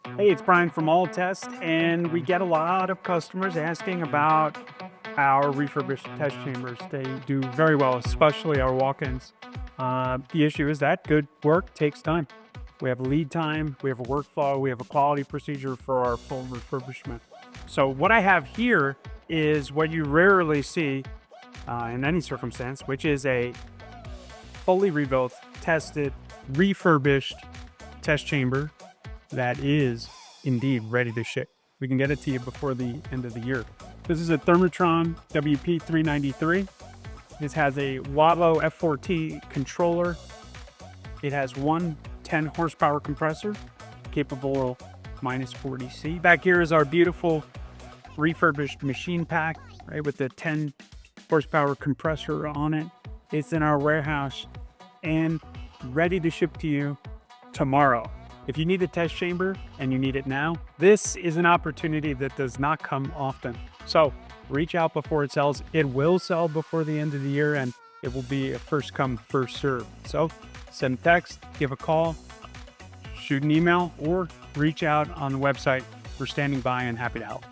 Hey, it's Brian from Alltest, and we get a lot of customers asking about our refurbished test chambers. They do very well, especially our walk-ins. The issue is that good work takes time. We have a lead time, we have a workflow, we have a quality procedure for our full refurbishment. So what I have here is what you rarely see in any circumstance, which is a fully rebuilt, tested, refurbished test chamber that is indeed ready to ship. We can get it to you before the end of the year. This is a Thermotron WP393. This has a Wadlow F4T controller. It has one 10 horsepower compressor capable of minus 40 C. Back here is our beautiful refurbished machine pack, right, with the 10 horsepower compressor on it. It's in our warehouse and ready to ship to you tomorrow. If you need a test chamber and you need it now, this is an opportunity that does not come often. So reach out before it sells. It will sell before the end of the year, and it will be a first come, first serve. So send a text, give a call, shoot an email, or reach out on the website. We're standing by and happy to help.